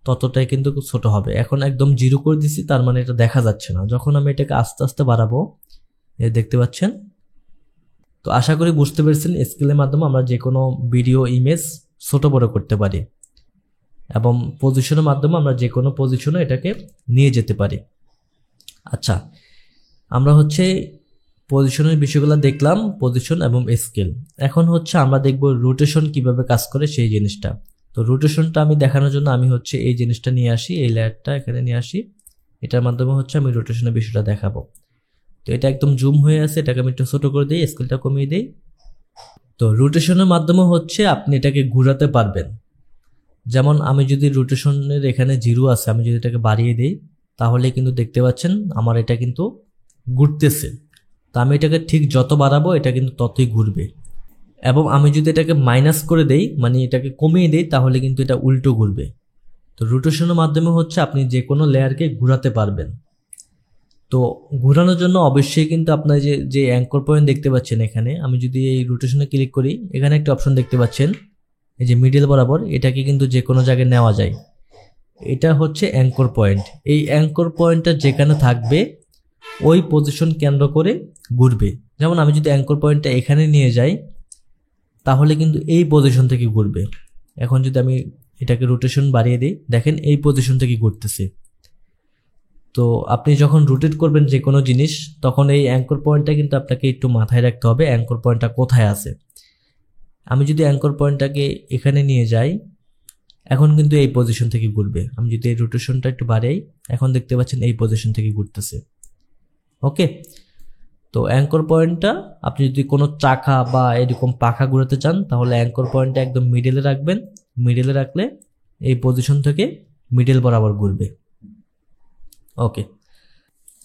ততটাই কিন্তু ছোট হবে। এখন একদম 0 করে দিছি, তার মানে এটা দেখা যাচ্ছে না। যখন আমি এটাকে আস্তে আস্তে বাড়াবো দেখতে পাচ্ছেন। তো আশা করি বুঝতে পেরেছেন স্কেলের মাধ্যমে আমরা যে কোনো ভিডিও, ইমেজ ছোট বড় করতে পারি এবং পজিশনের মাধ্যমে আমরা যে কোনো পজিশনে এটাকে নিয়ে যেতে পারি। আচ্ছা, আমরা হচ্ছে পজিশনের বিষয়গুলো দেখলাম, পজিশন এবং স্কেল। এখন হচ্ছে আমরা দেখব রোটেশন কিভাবে কাজ করে সেই জিনিসটা। তো রোটেশনটা আমি দেখানোর জন্য আমি হচ্ছে এই জিনিসটা নিয়ে আসি, এই লেয়ারটা এখানে নিয়ে আসি। এটার মাধ্যমে হচ্ছে আমি রোটেশনের বিষয়টা দেখাবো। তো এটা একদম জুম হয়ে আছে, এটাকে আমি একটু ছোট করে দিই, স্কেলটা কমিয়ে দিই। তো রোটেশনের মাধ্যমে হচ্ছে আপনি এটাকে ঘোরাতে পারবেন। যেমন আমি যদি রোটেশনের এখানে 0 আছে, আমি যদি এটাকে বাড়িয়ে দিই তাহলে কিন্তু দেখতে পাচ্ছেন আমার এটা কিন্তু ঘুরতেছে। তো আমি এটাকে ঠিক যত বাড়াবো এটা কিন্তু ততই ঘুরবে, এবং আমি যদি এটাকে মাইনাস করে দেই মানে এটাকে কমিয়ে দেই তাহলে কিন্তু এটা উল্টো ঘুরবে। তো রোটেশনের মাধ্যমে হচ্ছে আপনি যে কোনো লেয়ারকে ঘোরাতে পারবেন। তো ঘোরানোর জন্য অবশ্যই কিন্তু আপনার যে অ্যাঙ্কর পয়েন্ট দেখতে পাচ্ছেন এখানে, আমি যদি এই রোটেশনে ক্লিক করি এখানে একটা অপশন দেখতে পাচ্ছেন এই যে মিডল বরাবর, এটাকে কিন্তু যে কোনো জায়গায় নেওয়া যায়। এটা হচ্ছে অ্যাঙ্কর পয়েন্ট। এই অ্যাঙ্কর পয়েন্টটা যেখানে থাকবে ওই পজিশন কেন্দ্র করে ঘুরবে। যেমন আমি যদি অ্যাঙ্কর পয়েন্টটা এখানে নিয়ে যাই তাহলে কিন্তু এই পজিশন থেকে ঘুরবে। এখন যদি আমি এটাকে রোটেশন বাড়িয়ে দিই, দেখেন এই পজিশন থেকে ঘুরতেছে। তো আপনি যখন রোটেট করবেন যে কোনো জিনিস তখন এই অ্যাঙ্কর পয়েন্টটা কিন্তু আপনাকে একটু মাথায় রাখতে হবে অ্যাঙ্কর পয়েন্টটা কোথায় আছে। আমি যদি অ্যাঙ্কর পয়েন্টটাকে এখানে নিয়ে যাই এখন কিন্তু এই পজিশন থেকে ঘুরবে। আমি যদি এই রোটেশনটা একটু বাড়াই এখন দেখতে পাচ্ছেন এই পজিশন থেকে ঘুরতেছে। ওকে, তো অ্যাঙ্কর পয়েন্টটা আপনি যদি কোনো চাকা বা এরকম পাখা ঘুরাতে চান তাহলে অ্যাঙ্কর পয়েন্টটা একদম মিডলে রাখবেন। মিডলে রাখলে এই পজিশন থেকে মিডল বরাবর ঘুরবে। ওকে,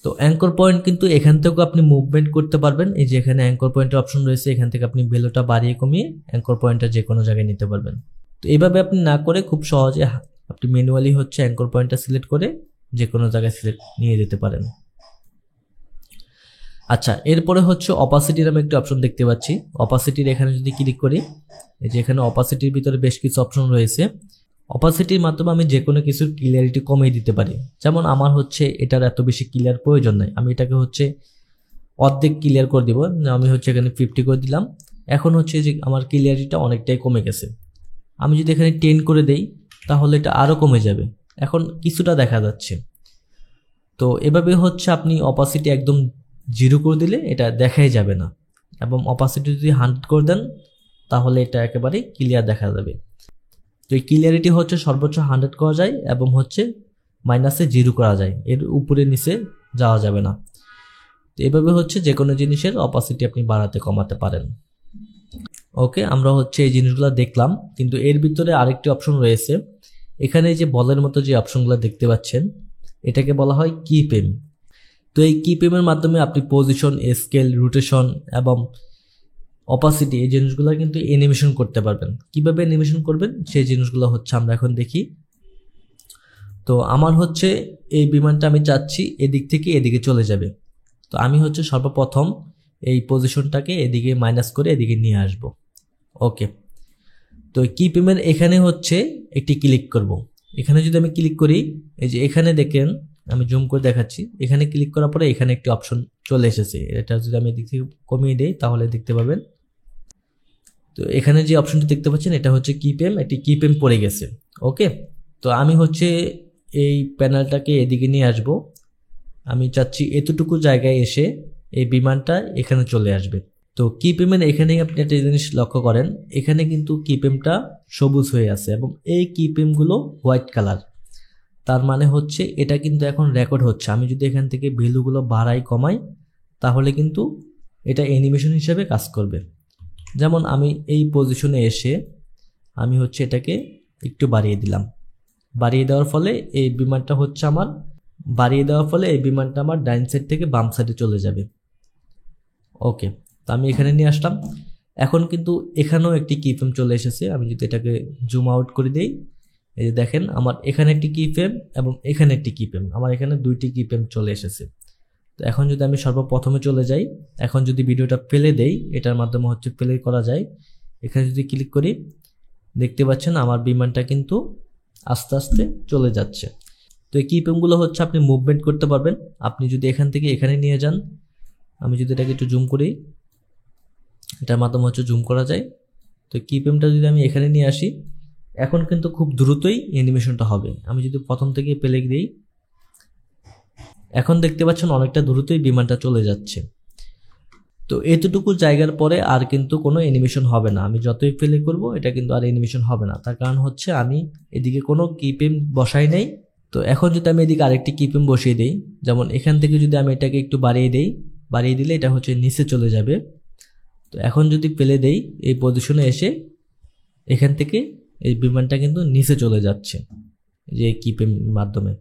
তো অ্যাঙ্কর পয়েন্ট কিন্তু এখান থেকেও আপনি মুভমেন্ট করতে পারবেন। এই যে এখানে অ্যাঙ্কর পয়েন্টের অপশন রয়েছে, এখান থেকে আপনি ভ্যালুটা বাড়িয়ে কমিয়ে অ্যাঙ্কর পয়েন্টটা যে কোনো জায়গায় নিতে পারবেন। তো এইভাবে আপনি না করে খুব সহজে আপনি ম্যানুয়ালি হচ্ছে অ্যাঙ্কর পয়েন্টটা সিলেক্ট করে যে কোনো জায়গায় সিলেক্ট নিয়ে যেতে পারেন। আচ্ছা, এরপরে হচ্ছে অপাসিটি নামে একটা অপশন দেখতে পাচ্ছি। অপাসিটির এখানে যদি ক্লিক করি এই যে এখানে অপাসিটির ভিতরে বেশ কিছু অপশন রয়েছে। অপাসিটির মাধ্যমে আমি যে কোনো কিছুর ক্লিয়ারিটি কমিয়ে দিতে পারি। যেমন আমার হচ্ছে এটার এত বেশি ক্লিয়ার প্রয়োজন নাই, আমি এটাকে হচ্ছে অর্ধেক ক্লিয়ার করে দিব। আমি হচ্ছে এখানে 50 করে দিলাম। এখন হচ্ছে যে আমার ক্লিয়ারিটিটা অনেকটাই কমে গেছে। আমি যদি এখানে 10 করে দেই তাহলে এটা আরও কমে যাবে, এখন কিছুটা দেখা যাচ্ছে। তো এভাবে হচ্ছে আপনি অপাসিটি একদম 0 করে দিলে এটা দেখাই যাবে না, এবং অপাসিটি যদি 100 করে দেন তাহলে এটা একেবারে ক্লিয়ার দেখা যাবে। তো এই ক্লিয়ারিটি হচ্ছে সর্বোচ্চ 100 করা যায় এবং হচ্ছে -0 করা যায়, এর উপরে নিচে যাওয়া যাবে না। তো এভাবে হচ্ছে যে কোনো জিনিসের অপাসিটি আপনি বাড়াতে কমাতে পারেন। ওকে, আমরা হচ্ছে এই জিনিসগুলো দেখলাম, কিন্তু এর ভিতরে আরেকটি অপশন রয়েছে। এখানে যে বলের মতো যে অপশনগুলো দেখতে পাচ্ছেন এটাকে বলা হয় কি পেম। তো এই কি পেমের মাধ্যমে আপনি পজিশন, স্কেল, রোটেশন এবং অপাসিটি এই জিনিসগুলো কিন্তু অ্যানিমেশন করতে পারবেন। কিভাবে অ্যানিমেশন করবেন সেই জিনিসগুলো হচ্ছে আমরা এখন দেখি। তো আমার হচ্ছে এই বিমানটা আমি চাচ্ছি এদিক থেকে এদিকে চলে যাবে। তো আমি হচ্ছে সর্বপ্রথম এই পজিশনটাকে এদিকে মাইনাস করে এদিকে নিয়ে আসব। ওকে, তো কি পেমের এখানে হচ্ছে একটি ক্লিক করব। এখানে যদি আমি ক্লিক করি এই যে এখানে দেখেন, আমি জুম করে দেখাচ্ছি, এখানে ক্লিক করার পরে এখানে একটি অপশন চলে এসেছে। এটা যদি আমি এদিক থেকে কমিয়ে দেই তাহলে দেখতে পাবেন। তো এখানে যে অপশনটি দেখতে পাচ্ছেন এটা হচ্ছে কি পেম, একটি কি পেম পড়ে গেছে। ওকে, তো আমি হচ্ছে এই প্যানেলটাকে এদিকে নিয়ে আসব। আমি চাচ্ছি এতটুকু জায়গায় এসে এই বিমানটা এখানে চলে আসবে। তো কি পেমের এখানে আপনি একটা জিনিস লক্ষ্য করেন, এখানে কিন্তু কি পেমটা সবুজ হয়ে আছে এবং এই কি পেমগুলো হোয়াইট কালার। তার মানে হচ্ছে এটা কিন্তু এখন রেকর্ড হচ্ছে। আমি যদি এখান থেকে ভ্যালুগুলো বাড়াই কমাই তাহলে কিন্তু এটা অ্যানিমেশন হিসেবে কাজ করবে। যেমন আমি এই পজিশনে এসে আমি হচ্ছে এটাকে একটু বাড়িয়ে দিলাম। বাড়িয়ে দেওয়ার ফলে এই বিমানটা হচ্ছে আমার ডাইন সাইড থেকে বাম সাইডে চলে যাবে। ওকে, তো আমি এখানে নিয়ে আসলাম। এখন কিন্তু এখানেও একটি কি ফ্রেম চলে এসেছে। আমি যদি এটাকে জুম আউট করে দিই এই যে দেখেন আমার এখানে একটি কি ফ্রেম এবং এখানে একটি কি ফ্রেম, আমার এখানে দুইটি কি ফ্রেম চলে এসেছে। তো এখন যদি আমি সর্বপ্রথমে চলে যাই, এখন যদি ভিডিওটা প্লে দেই এটার মাধ্যমে হচ্ছে প্লে করা যায়। এখানে যদি ক্লিক করি দেখতে পাচ্ছেন আমার বিমানটা কিন্তু আস্তে আস্তে চলে যাচ্ছে। তো এই কি ফ্রেমগুলো হচ্ছে আপনি মুভমেন্ট করতে পারবেন। আপনি যদি এখান থেকে এখানে নিয়ে যান, আমি যদি এটাকে একটু জুম করি এটার মাধ্যমে হচ্ছে জুম করা যায়। তো কি ফ্রেমটা যদি আমি এখানে নিয়ে আসি এখন কিন্তু খুব দ্রুতই অ্যানিমেশনটা হবে। আমি যদি প্রথম থেকে প্লে দিই এখন দেখতে পাচ্ছেন অনেকটা দ্রুতই বিমানটা চলে যাচ্ছে। তো এতটুকু জায়গার পরে আর কিন্তু কোনো অ্যানিমেশন হবে না। আমি যতই প্লে করব এটা কিন্তু আর অ্যানিমেশন হবে না, তার কারণ হচ্ছে আমি এদিকে কোনো কি ফ্রেম বসাই নাই। তো এখন যদি আমি এদিকে আরেকটি কি ফ্রেম বসিয়ে দিই, যেমন এখান থেকে যদি আমি এটাকে একটু বাড়িয়ে দিলে এটা হচ্ছে নিচে চলে যাবে। তো এখন যদি ফেলে দেই এই পজিশনে এসে এখান থেকে এই বিমানটা কিন্তু নিচে চলে যাচ্ছে যে কিপেম মাধ্যমে।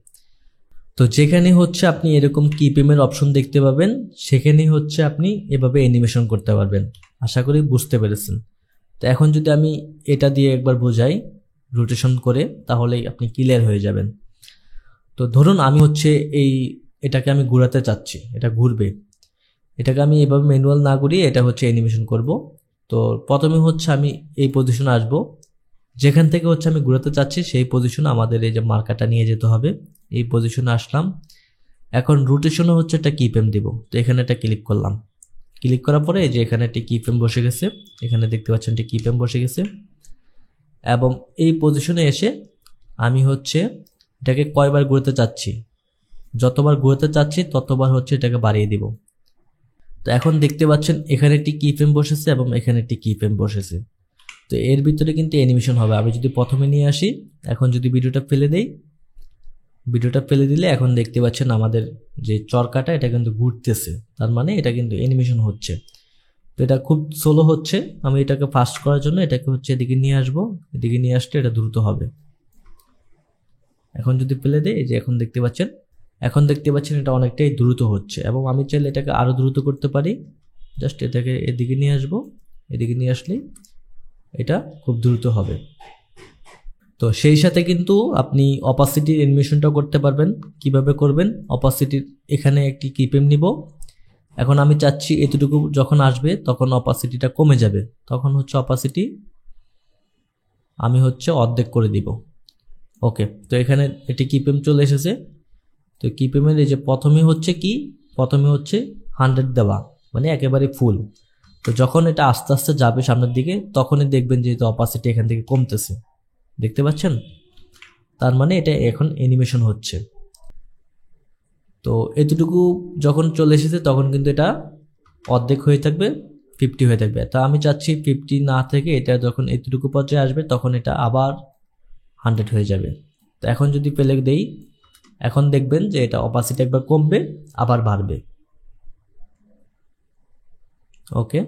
তো যেখানে হচ্ছে আপনি এরকম কিপেমের অপশন দেখতে পাবেন সেখানেই হচ্ছে আপনি এভাবে অ্যানিমেশন করতে পারবেন। আশা করি বুঝতে পেরেছেন। তো এখন যদি আমি এটা দিয়ে একবার বোঝাই রোটেশন করে, তাহলেই আপনি ক্লিয়ার হয়ে যাবেন। তো ধরুন আমি হচ্ছে এটাকে আমি ঘোরাতে চাচ্ছি, এটা ঘুরবে, এটাকে আমি এভাবে ম্যানুয়াল না ঘুরিয়ে এটা হচ্ছে অ্যানিমেশন করব। তো প্রথমে হচ্ছে আমি এই পজিশনে আসব, যেখান থেকে হচ্ছে আমি ঘোরাতে চাচ্ছি সেই পজিশনে আমাদের এই যে মার্কারটা নিয়ে যেতে হবে। এই পজিশনে আসলাম, এখন রোটেশনে হচ্ছে একটা কিপেম দিব। তো এখানে একটা ক্লিক করলাম, ক্লিক করার পরে এই যে এখানে একটি কিপেম বসে গেছে, এখানে দেখতে পাচ্ছেন একটি কিপেম বসে গেছে। এবং এই পজিশনে এসে আমি হচ্ছে এটাকে কয়বার ঘুরতে চাচ্ছি, যতবার ঘুরতে চাচ্ছি ততবার হচ্ছে এটাকে বাড়িয়ে দিব। তো এখন দেখতে পাচ্ছেন এখানে একটি কিফ্রেম বসেছে এবং এখানে একটি কিফ্রেম বসেছে। তো এর ভিতরে কিন্তু অ্যানিমেশন হবে। আমি যদি প্রথমে নিয়ে আসি, এখন যদি ভিডিওটা ফেলে দেই, ভিডিওটা ফেলে দিলে এখন দেখতে পাচ্ছেন আমাদের যে চরকাটা এটা কিন্তু ঘুরতেছে, তার মানে এটা কিন্তু অ্যানিমেশন হচ্ছে। তো এটা খুব স্লো হচ্ছে, আমি এটাকে ফাস্ট করার জন্য এটাকে হচ্ছে এদিকে নিয়ে আসবো, এদিকে নিয়ে আসলে এটা দ্রুত হবে। এখন যদি ফেলে দেই, এই যে এখন দেখতে পাচ্ছেন এটা অনেকটাই দ্রুত হচ্ছে। এবং আমি চাইলে এটাকে আরো দ্রুত করতে পারি, জাস্ট এটাকে এদিকে নিয়ে আসবো, এদিকে নিয়ে আসলেই এটা খুব দ্রুত হবে। তো সেই সাথে কিন্তু আপনি অপাসিটির অ্যানিমেশনটাও করতে পারবেন। কিভাবে করবেন? অপাসিটির এখানে একটি কিপেম নিব, এখন আমি চাচ্ছি এতটুকু যখন আসবে তখন অপাসিটিটা কমে যাবে, তখন হচ্ছে অপাসিটি আমি হচ্ছে অর্ধেক করে দিব। ওকে, তো এখানে এটি কিপেম চলে এসেছে। তো কিপেমের এই যে প্রথমে হচ্ছে 100 দেওয়া, মানে একেবারে ফুল। তো যখন এটা আস্তে আস্তে যাবে সামনের দিকে তখনই দেখবেন যে অপাসিটি এখান থেকে কমতেছে, দেখতে পাচ্ছেন? তার মানে এটা এখন অ্যানিমেশন হচ্ছে। তো এতটুকু যখন চলে এসেছে তখন কিন্তু এটা অর্ধেক হয়ে থাকবে, 50 হয়ে থাকবে। তা আমি চাচ্ছি 50 না থেকে এটা যখন এতটুকু পর্যায়ে আসবে তখন এটা আবার 100 হয়ে যাবে। তো এখন যদি প্লে দেই, এখন দেখবেন যে এটা অপাসিটি একবার কমবে আবার বাড়বে। ওকে,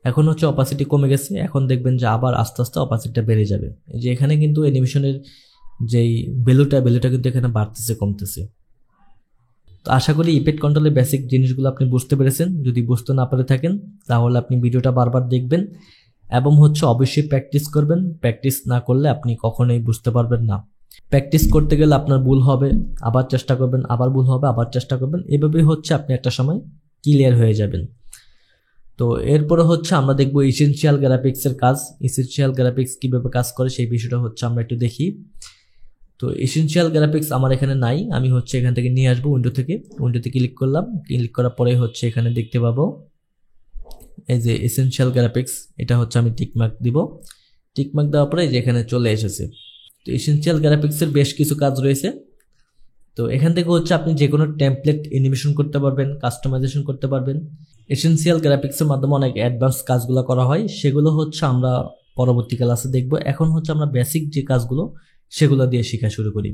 এখন হচ্ছে অপাসিটি কমে গেছে, এখন দেখবেন যে আবার আস্তে আস্তে অপাসিটিটা বেড়ে যাবে। এই যে এখানে কিন্তু অ্যানিমেশনের যেই ভ্যালুটা কিন্তু এখানে বাড়তেছে কমতেছে। তো আশা করি ইফেক্ট কন্ট্রোলের বেসিক জিনিসগুলো আপনি বুঝতে পেরেছেন। যদি বুঝতে না পেরে থাকেন তাহলে আপনি ভিডিওটা বারবার দেখবেন এবং হচ্ছে অবশ্যই প্র্যাকটিস করবেন। প্র্যাকটিস না করলে আপনি কখনোই বুঝতে পারবেন না। প্র্যাকটিস করতে গেলে আপনার ভুল হবে, আবার চেষ্টা করবেন, আবার ভুল হবে, আবার চেষ্টা করবেন, এভাবেই হচ্ছে আপনি একটা সময় ক্লিয়ার হয়ে যাবেন। তো এরপরে হচ্ছে আমরা দেখব এসেনশিয়াল গ্রাফিক্সের কাজ। এসেনশিয়াল গ্রাফিক্স কিভাবে কাজ করে সেই বিষয়টা হচ্ছে আমরা একটু দেখি। তো এসেনশিয়াল গ্রাফিক্স আমার এখানে নাই, আমি হচ্ছে এখান থেকে নিয়ে আসবো উইন্ডোতে ক্লিক করলাম। ক্লিক করার পরে হচ্ছে এখানে দেখতে পাবো এই যে এসেনশিয়াল গ্রাফিক্স, এটা হচ্ছে আমি টিকমার্ক দিব। টিকমার্ক দেওয়ার পরে যে এখানে চলে এসেছে। তো এসেনশিয়াল গ্রাফিক্সের বেশ কিছু কাজ রয়েছে। তো এখান থেকে হচ্ছে আপনি যে কোনো টেমপ্লেট অ্যানিমেশন করতে পারবেন, কাস্টমাইজেশন করতে পারবেন। এসেনশিয়াল গ্রাফিক্সের মাধ্যমে অনেক অ্যাডভান্স কাজগুলো করা হয়, সেগুলো হচ্ছে আমরা পরবর্তী ক্লাসে দেখব। এখন হচ্ছে আমরা বেসিক যে কাজগুলো সেগুলো দিয়ে শেখা শুরু করি।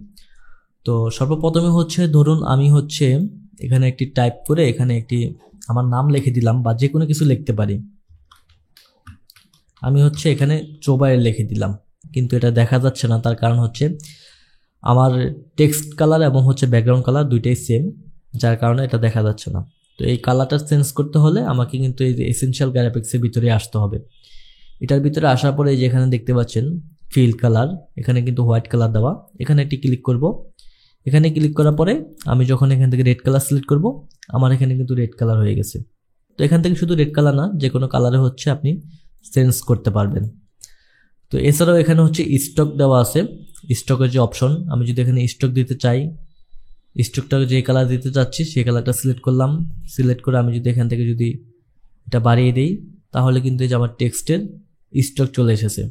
তো সর্বপ্রথমে হচ্ছে ধরুন আমি হচ্ছে এখানে একটি টাইপ করে এখানে একটি আমার নাম লিখে দিলাম বা যে কোনো কিছু লিখতে পারি। আমি হচ্ছে এখানে চোবাইর লিখে দিলাম, কিন্তু এটা দেখা যাচ্ছে না, তার কারণ হচ্ছে আমার টেক্সট কালার এবং হচ্ছে ব্যাকগ্রাউন্ড কালার দুইটাই সেম, যার কারণে এটা দেখা যাচ্ছে না। তো এই কালারটা চেঞ্জ করতে হলে আমাকে কিন্তু এই যে এসেনশিয়াল গ্রাফিক্সের ভিতরে আসতে হবে। এটার ভিতরে আসার পরে যেখানে দেখতে পাচ্ছেন ফিল কালার, এখানে কিন্তু হোয়াইট কালার দেওয়া, এখানে একটি ক্লিক করব। এখানে ক্লিক করার পরে আমি যখন এখান থেকে রেড কালার সিলেক্ট করব, আমার এখানে কিন্তু রেড কালার হয়ে গেছে। তো এখান থেকে শুধু রেড কালার না, যে কোনো কালারে হচ্ছে আপনি চেঞ্জ করতে পারবেন। তো এছাড়াও এখানে হচ্ছে স্টক দেওয়া আছে, স্টকের যে অপশন, আমি যদি এখানে স্টক দিতে চাই, স্টকটা যে কালার দিতে চাচ্ছি সেই কালারটা সিলেক্ট করলাম। সিলেক্ট করে আমি যদি এখান থেকে যদি এটা বাড়িয়ে দিই তাহলে কিন্তু এই যে আমার টেক্সটের স্টক চলে এসেছে।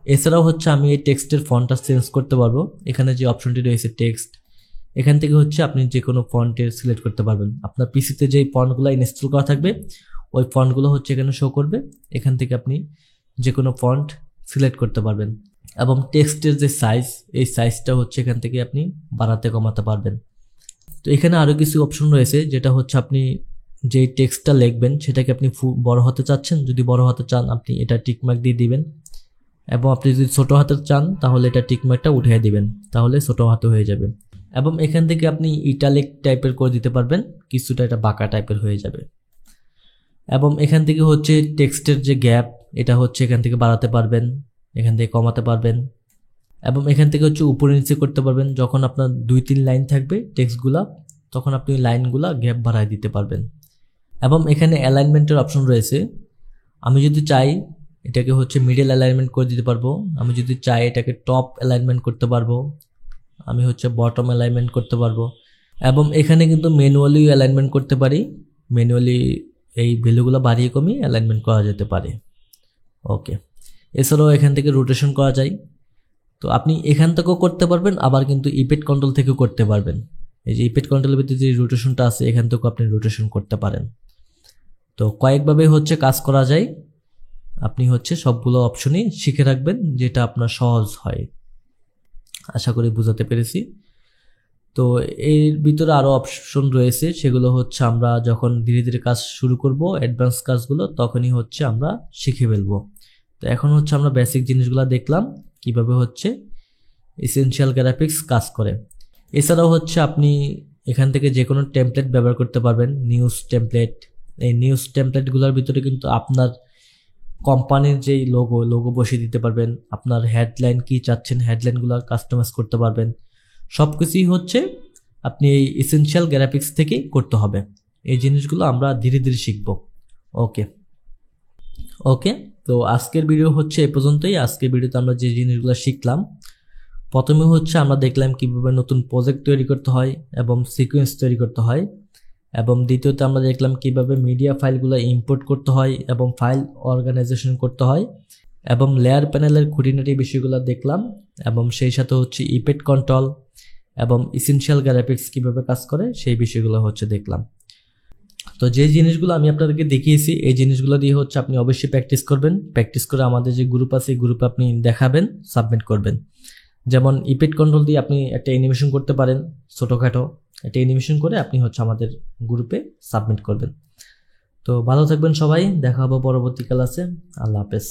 এছাড়াও হচ্ছে আমি এই টেক্সটের ফন্টটা চেঞ্জ করতে পারবো। এখানে যে অপশনটি রয়েছে টেক্সট, এখান থেকে হচ্ছে আপনি যে কোনো ফন্টের সিলেক্ট করতে পারবেন। আপনার পিসিতে যেই ফন্টগুলো ইনস্টল করা থাকবে ওই ফন্টগুলো হচ্ছে এখানে শো করবে, এখান থেকে আপনি যে কোনো ফন্ট সিলেক্ট করতে পারবেন। এবং টেক্সটের যে সাইজ, এই সাইজটা হচ্ছে এখান থেকে আপনি বাড়াতে কমাতে পারবেন। তো এখানে আরও কিছু অপশন রয়েছে, যেটা হচ্ছে আপনি যে টেক্সটটা লিখবেন সেটাকে আপনি বড় হতে চাচ্ছেন, যদি বড় হতে চান আপনি এটা টিকমার্ক দিয়ে দিবেন, এবং আপনি যদি ছোট হাতে চান তাহলে এটা টিকমার্কটা উঠিয়ে দিবেন, তাহলে ছোট হাতে হয়ে যাবে। এবং এখান থেকে আপনি ইটালিক টাইপের করে দিতে পারবেন, কিছুটা এটা বাঁকা টাইপের হয়ে যাবে। এবং এখান থেকে হচ্ছে টেক্সটের যে গ্যাপ এটা হচ্ছে এখান থেকে বাড়াতে পারবেন, এখান থেকে কমাতে পারবেন, এবং এখান থেকে হচ্ছে উপরে নিচে করতে পারবেন। যখন আপনার 2-3 লাইন থাকবে টেক্সটগুলা, তখন আপনি লাইনগুলা গ্যাপ বাড়ায় দিতে পারবেন। এবং এখানে অ্যালাইনমেন্টের অপশন রয়েছে, আমি যদি চাই এটাকে হচ্ছে মিডল অ্যালাইনমেন্ট করে দিতে পারবো, আমি যদি চাই এটাকে টপ অ্যালাইনমেন্ট করতে পারবো, আমি হচ্ছে বটম অ্যালাইনমেন্ট করতে পারবো। এবং এখানে কিন্তু ম্যানুয়ালি অ্যালাইনমেন্ট করতে পারি, ম্যানুয়ালি এই ভ্যালুগুলো বাড়িয়ে কমিয়ে অ্যালাইনমেন্ট করা যেতে পারে। ওকে, এছাড়াও এখান থেকে রোটেশন করা যায়, তো আপনি এখান থেকেও করতে পারবেন, আবার কিন্তু ইফেক্ট কন্ট্রোল থেকেও করতে পারবেন। এই যে ইফেক্ট কন্ট্রোলের ভিতরে যে রোটেশনটা আছে এখান থেকেও আপনি রোটেশন করতে পারেন। তো কয়েকভাবে হচ্ছে কাজ করা যায়, আপনি হচ্ছে সবগুলো অপশনই শিখে রাখবেন যেটা আপনার সহজ হয়। আশা করি বুঝাতে পেরেছি। তো এর ভিতরে আরও অপশন রয়েছে, সেগুলো হচ্ছে আমরা যখন ধীরে ধীরে কাজ শুরু করব অ্যাডভান্স কাজগুলো তখনই হচ্ছে আমরা শিখে ফেলবো। তো এখন হচ্ছে আমরা বেসিক জিনিসগুলো দেখলাম কিভাবে হচ্ছে এসেনশিয়াল গ্রাফিক্স কাজ করে। এছাড়াও হচ্ছে আপনি এখান থেকে যে কোনো টেমপ্লেট ব্যবহার করতে পারবেন, নিউজ টেমপ্লেট। এই নিউজ টেমপ্লেটগুলোর ভিতরে কিন্তু আপনার কোম্পানির যেই লোগো বসিয়ে দিতে পারবেন, আপনার হেডলাইন কি চাচ্ছেন হেডলাইনগুলো কাস্টমাইজ করতে পারবেন। সব কিছুই হচ্ছে আপনি এই এসেনশিয়াল গ্রাফিক্স থেকেই করতে হবে। এই জিনিসগুলো আমরা ধীরে ধীরে শিখব। ওকে ওকে তো আজকের ভিডিও হচ্ছে এ পর্যন্তই। আজকের ভিডিওতে আমরা যে জিনিসগুলো শিখলাম, প্রথমে হচ্ছে আমরা দেখলাম কিভাবে নতুন প্রজেক্ট তৈরি করতে হয় এবং সিকোয়েন্স তৈরি করতে হয়, এবং দ্বিতীয়তে আমরা দেখলাম কিভাবে মিডিয়া ফাইলগুলো ইম্পোর্ট করতে হয় এবং ফাইল অর্গানাইজেশন করতে হয়, এবং লেয়ার প্যানেলের খুঁটিনাটি বিষয়গুলো দেখলাম, এবং সেই সাথে হচ্ছে ইফেক্ট কন্ট্রোল এবং এসেনশিয়াল গ্রাফিক্স কিভাবে কাজ করে সেই বিষয়গুলো হচ্ছে দেখলাম। তো যে জিনিসগুলো আমি আপনাদেরকে দেখিয়েছি এই জিনিসগুলো দিয়ে হচ্ছে আপনি অবশ্যই প্র্যাকটিস করবেন, প্র্যাকটিস করে আমাদের যে গ্রুপ আছে এই গ্রুপে আপনি দেখাবেন, সাবমিট করবেন। যেমন ইফেক্ট কন্ট্রোল দিয়ে আপনি একটা অ্যানিমেশন করতে পারেন, ছোটোখাটো একটা অ্যানিমেশন করে আপনি হচ্ছে আমাদের গ্রুপে সাবমিট করবেন। তো ভালো থাকবেন সবাই, দেখা হবে পরবর্তী ক্লাসে। আল্লাহ হাফেজ।